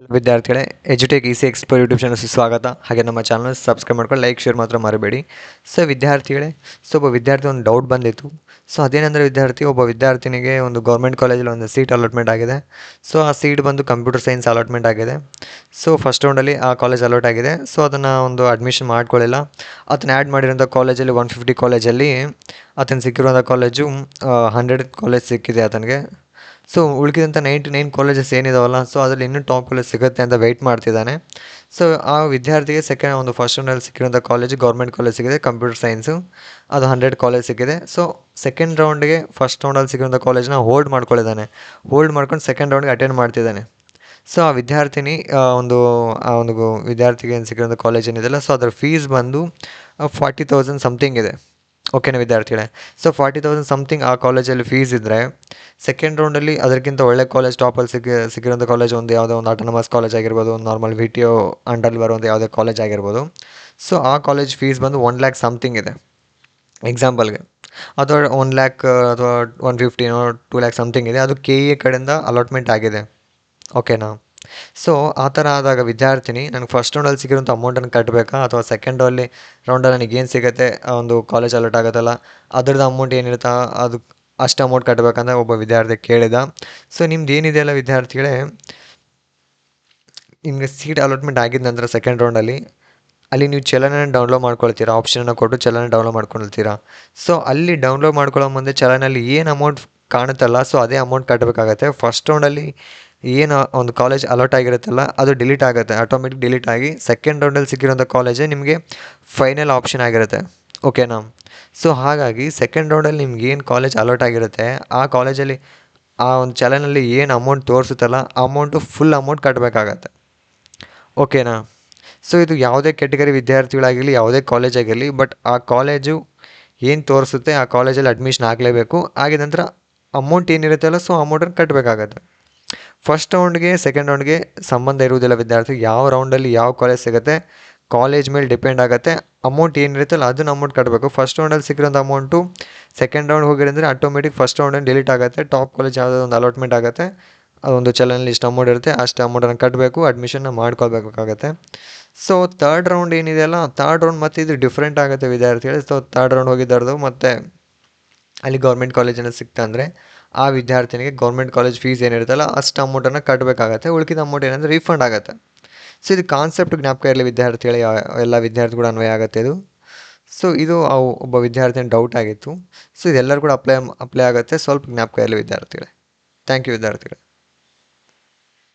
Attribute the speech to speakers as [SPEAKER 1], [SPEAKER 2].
[SPEAKER 1] ವಿದ್ಯಾರ್ಥಿಗಳೇ, ಎಜುಟೆಕ್ EC expert YouTube ಚಾನಲ್ಗೆ ಸ್ವಾಗತ. ಹಾಗೆ ನಮ್ಮ ಚಾನಲ್ ಸಬ್ಸ್ಕ್ರೈಬ್ ಮಾಡ್ಕೊಂಡು ಲೈಕ್ ಶೇರ್ ಮಾತ್ರ ಮರಿಬೇಡಿ. ಸೊ ವಿದ್ಯಾರ್ಥಿಗಳೇ, ಒಬ್ಬ ವಿದ್ಯಾರ್ಥಿ ಒಂದು ಡೌಟ್ ಬಂದಿತ್ತು. ಸೊ ಅದೇನೆಂದರೆ ಒಬ್ಬ ವಿದ್ಯಾರ್ಥಿನಿಗೆ ಒಂದು ಗೌರ್ಮೆಂಟ್ ಕಾಲೇಜಲ್ಲಿ ಒಂದು ಸೀಟ್ ಅಲಾಟ್ಮೆಂಟ್ ಆಗಿದೆ. ಸೊ ಆ ಸೀಟ್ ಬಂದು ಕಂಪ್ಯೂಟರ್ ಸೈನ್ಸ್ ಅಲಾಟ್ಮೆಂಟ್ ಆಗಿದೆ. ಸೊ ಫಸ್ಟ್ ರೌಂಡಲ್ಲಿ ಆ ಕಾಲೇಜ್ ಅಲಾಟ್ ಆಗಿದೆ. ಸೊ ಅದನ್ನು ಒಂದು ಅಡ್ಮಿಷನ್ ಮಾಡ್ಕೊಳ್ಳಿಲ್ಲ. ಅದನ್ನ ಆ್ಯಡ್ ಮಾಡಿರೋಂಥ ಕಾಲೇಜಲ್ಲಿ 150 ಕಾಲೇಜಲ್ಲಿ ಆತನಿಗೆ ಸಿಕ್ಕಿರುವಂಥ ಕಾಲೇಜು 100 ಕಾಲೇಜ್ ಸಿಕ್ಕಿದೆ ಆತನಿಗೆ. ಸೊ ಉಳಿದಂಥ 99 ಕಾಲೇಜಸ್ ಏನಿದಾವಲ್ಲ, ಸೊ ಅದರಲ್ಲಿ ಇನ್ನೂ ಟಾಪ್ ಕಾಲೇಜ್ ಸಿಗುತ್ತೆ ಅಂತ ವೆಯ್ಟ್ ಮಾಡ್ತಿದ್ದಾನೆ. ಸೊ ಆ ವಿದ್ಯಾರ್ಥಿಗೆ ಫಸ್ಟ್ ರೌಂಡಲ್ಲಿ ಸಿಕ್ಕಿರೋಂಥ ಕಾಲೇಜು ಗೌರ್ಮೆಂಟ್ ಕಾಲೇಜ್ ಸಿಕ್ಕಿದೆ ಕಂಪ್ಯೂಟರ್ ಸೈನ್ಸು. ಅದು 100 ಕಾಲೇಜ್ ಸಿಕ್ಕಿದೆ. ಸೊ ಸೆಕೆಂಡ್ ರೌಂಡ್ಗೆ ಫಸ್ಟ್ ರೌಂಡಲ್ಲಿ ಸಿಕ್ಕಿರೋಂಥ ಕಾಲೇಜ್ನ ಹೋಲ್ಡ್ ಮಾಡ್ಕೊಂಡು ಸೆಕೆಂಡ್ ರೌಂಡ್ಗೆ ಅಟೆಂಡ್ ಮಾಡ್ತಿದ್ದಾನೆ. ಸೊ ಆ ವಿದ್ಯಾರ್ಥಿನಿ ಒಂದು ವಿದ್ಯಾರ್ಥಿಗೆ ಏನು ಸಿಕ್ಕಿರೋಂಥ ಕಾಲೇಜ್ ಏನಿದೆಯಲ್ಲ, ಸೊ ಅದರ ಫೀಸ್ ಬಂದು 40,000 ಸಮಥಿಂಗ್ ಇದೆ. ಓಕೆನಾ ವಿದ್ಯಾರ್ಥಿಗಳೇ? ಸೊ 40,000 ಸಮಥಿಂಗ್ ಆ ಕಾಲೇಜಲ್ಲಿ ಫೀಸ್ ಇದ್ದರೆ, ಸೆಕೆಂಡ್ ರೌಂಡಲ್ಲಿ ಅದಕ್ಕಿಂತ ಒಳ್ಳೆ ಕಾಲೇಜ್ ಟಾಪಲ್ಲಿ ಸಿಕ್ಕಿರೋಂಥ ಕಾಲೇಜ್ ಯಾವುದೋ ಒಂದು ಆಟೋನಮಸ್ ಕಾಲೇಜ್ ಆಗಿರ್ಬೋದು, ನಾರ್ಮಲ್ VTO ಅಂಡರಲ್ಲಿ ಬರುವಂಥ ಯಾವುದೇ ಕಾಲೇಜ್ ಆಗಿರ್ಬೋದು. ಸೊ ಆ ಕಾಲೇಜ್ ಫೀಸ್ ಬಂದು 1 lakh ಸಮಥಿಂಗ್ ಇದೆ ಎಕ್ಸಾಂಪಲ್ಗೆ. ಅಥವಾ 1 lakh ಅಥವಾ 150 2 lakh ಸಮಥಿಂಗ್ ಇದೆ. ಅದು KE ಕಡೆಯಿಂದ ಅಲಾಟ್ಮೆಂಟ್ ಆಗಿದೆ. ಓಕೆನಾ? ಸೊ ಆ ಥರ ಆದಾಗ ವಿದ್ಯಾರ್ಥಿನಿ ನನಗೆ ಫಸ್ಟ್ ರೌಂಡಲ್ಲಿ ಸಿಗಿರೋಂಥ ಅಮೌಂಟನ್ನು ಕಟ್ಟಬೇಕಾ, ಅಥವಾ ಸೆಕೆಂಡ್ ರೌಂಡಲ್ಲಿ ನನಗೇನು ಸಿಗುತ್ತೆ ಆ ಒಂದು ಕಾಲೇಜ್ ಅಲಾಟ್ ಆಗುತ್ತಲ್ಲ ಅದ್ರದ್ದು ಅಮೌಂಟ್ ಏನಿರುತ್ತಾ ಅದು ಅಷ್ಟು ಅಮೌಂಟ್ ಕಟ್ಟಬೇಕಂತ ಒಬ್ಬ ವಿದ್ಯಾರ್ಥಿ ಕೇಳಿದ. ಸೊ ನಿಮ್ದು ಏನಿದೆಯಲ್ಲ ವಿದ್ಯಾರ್ಥಿಗಳೇ, ನಿಮಗೆ ಸೀಟ್ ಅಲಾಟ್ಮೆಂಟ್ ಆಗಿದ ನಂತರ ಸೆಕೆಂಡ್ ರೌಂಡಲ್ಲಿ ಅಲ್ಲಿ ನೀವು ಚಲನ ಡೌನ್ಲೋಡ್ ಮಾಡ್ಕೊಳ್ತೀರಾ, ಆಪ್ಷನನ್ನು ಕೊಟ್ಟು ಚಲನ ಡೌನ್ಲೋಡ್ ಮಾಡ್ಕೊಳ್ತೀರಾ. ಸೊ ಅಲ್ಲಿ ಡೌನ್ಲೋಡ್ ಮಾಡ್ಕೊಳ್ಳೋ ಮುಂದೆ ಚಲನಲ್ಲಿ ಏನು ಅಮೌಂಟ್ ಕಾಣುತ್ತಲ್ಲ, ಸೊ ಅದೇ ಅಮೌಂಟ್ ಕಟ್ಟಬೇಕಾಗತ್ತೆ. ಫಸ್ಟ್ ರೌಂಡಲ್ಲಿ ಏನು ಒಂದು ಕಾಲೇಜ್ ಅಲಾಟ್ ಆಗಿರುತ್ತಲ್ಲ ಅದು ಡಿಲೀಟ್ ಆಗುತ್ತೆ, ಆಟೋಮೆಟಿಕ್ ಡಿಲೀಟ್ ಆಗಿ ಸೆಕೆಂಡ್ ರೌಂಡಲ್ಲಿ ಸಿಕ್ಕಿರೋಂಥ ಕಾಲೇಜೇ ನಿಮಗೆ ಫೈನಲ್ ಆಪ್ಷನ್ ಆಗಿರುತ್ತೆ. ಓಕೆನಾ? ಸೊ ಹಾಗಾಗಿ ಸೆಕೆಂಡ್ ರೌಂಡಲ್ಲಿ ನಿಮ್ಗೆ ಏನು ಕಾಲೇಜ್ ಅಲಾಟ್ ಆಗಿರುತ್ತೆ ಆ ಕಾಲೇಜಲ್ಲಿ ಆ ಒಂದು ಚಲನಲ್ಲಿ ಏನು ಅಮೌಂಟ್ ತೋರಿಸುತ್ತಲ್ಲ ಆ ಅಮೌಂಟು ಫುಲ್ ಅಮೌಂಟ್ ಕಟ್ಟಬೇಕಾಗತ್ತೆ. ಓಕೆನಾ? ಸೊ ಇದು ಯಾವುದೇ ಕೆಟಗರಿ ವಿದ್ಯಾರ್ಥಿಗಳಾಗಿರಲಿ, ಯಾವುದೇ ಕಾಲೇಜ್ ಆಗಿರಲಿ, ಬಟ್ ಆ ಕಾಲೇಜು ಏನು ತೋರಿಸುತ್ತೆ ಆ ಕಾಲೇಜಲ್ಲಿ ಅಡ್ಮಿಷನ್ ಆಗಲೇಬೇಕು. ಆಗಿದ ನಂತರ ಅಮೌಂಟ್ ಏನಿರುತ್ತಲ್ಲ ಸೊ ಅಮೌಂಟನ್ನು ಕಟ್ಟಬೇಕಾಗತ್ತೆ. ಫಸ್ಟ್ ರೌಂಡ್ಗೆ ಸೆಕೆಂಡ್ ರೌಂಡ್ಗೆ ಸಂಬಂಧ ಇರುವುದಿಲ್ಲ ವಿದ್ಯಾರ್ಥಿ. ಯಾವ ರೌಂಡಲ್ಲಿ ಯಾವ ಕಾಲೇಜ್ ಸಿಗುತ್ತೆ ಕಾಲೇಜ್ ಮೇಲೆ ಡಿಪೆಂಡ್ ಆಗುತ್ತೆ. ಅಮೌಂಟ್ ಏನಿರುತ್ತಲ್ಲ ಅದನ್ನು ಅಮೌಂಟ್ ಕಟ್ಟಬೇಕು. ಫಸ್ಟ್ ರೌಂಡಲ್ಲಿ ಸಿಕ್ಕಿರೋಂಥ ಅಮೌಂಟು ಸೆಕೆಂಡ್ ರೌಂಡ್ ಹೋಗಿರಂದರೆ ಆಟೋಮೆಟಿಕ್ ಫಸ್ಟ್ ರೌಂಡಲ್ಲಿ ಡಿಲೀಟ್ ಆಗುತ್ತೆ. ಟಾಪ್ ಕಾಲೇಜ್ ಯಾವುದೋ ಒಂದು ಅಲಾಟ್ಮೆಂಟ್ ಆಗುತ್ತೆ, ಅದೊಂದು ಚಲನಲ್ಲಿ ಇಷ್ಟು ಅಮೌಂಟ್ ಇರುತ್ತೆ, ಅಷ್ಟು ಅಮೌಂಟನ್ನು ಕಟ್ಟಬೇಕು, ಅಡ್ಮಿಷನ್ನ ಮಾಡ್ಕೊಳ್ಬೇಕಾಗತ್ತೆ. ಸೊ ತರ್ಡ್ ರೌಂಡ್ ಏನಿದೆಯಲ್ಲ, ತರ್ಡ್ ರೌಂಡ್ ಮತ್ತು ಇದು ಡಿಫ್ರೆಂಟ್ ಆಗುತ್ತೆ ವಿದ್ಯಾರ್ಥಿಗಳು. ಸೊ ತರ್ಡ್ ರೌಂಡ್ ಹೋಗಿದ್ದಾರ್ದು ಮತ್ತು ಅಲ್ಲಿ ಗೌರ್ಮೆಂಟ್ ಕಾಲೇಜನ್ನು ಸಿಕ್ತಾ ಅಂದರೆ ಆ ವಿದ್ಯಾರ್ಥಿನಿಗೆ ಗೌರ್ಮೆಂಟ್ ಕಾಲೇಜ್ ಫೀಸ್ ಏನಿರುತ್ತಲ್ಲ ಅಷ್ಟು ಅಮೌಂಟನ್ನು ಕಟ್ಟಬೇಕಾಗತ್ತೆ. ಉಳಿದ ಅಮೌಂಟ್ ಏನಂದರೆ ರೀಫಂಡ್ ಆಗುತ್ತೆ. ಸೊ ಇದು ಕಾನ್ಸೆಪ್ಟ್ ಜ್ಞಾಪಕ ಇರಲಿ ವಿದ್ಯಾರ್ಥಿಗಳು, ಎಲ್ಲ ವಿದ್ಯಾರ್ಥಿಗಳು ಅನ್ವಯ ಆಗುತ್ತೆ ಇದು. ಸೊ ಇದು ಒಬ್ಬ ವಿದ್ಯಾರ್ಥಿನ ಡೌಟ್ ಆಗಿತ್ತು. ಸೊ ಇದೆಲ್ಲರೂ ಕೂಡ ಅಪ್ಲೈ ಆಗುತ್ತೆ. ಸ್ವಲ್ಪ ಜ್ಞಾಪಕ ಇರಲಿ ವಿದ್ಯಾರ್ಥಿಗಳೇ. ಥ್ಯಾಂಕ್ ಯು ವಿದ್ಯಾರ್ಥಿಗಳೇ.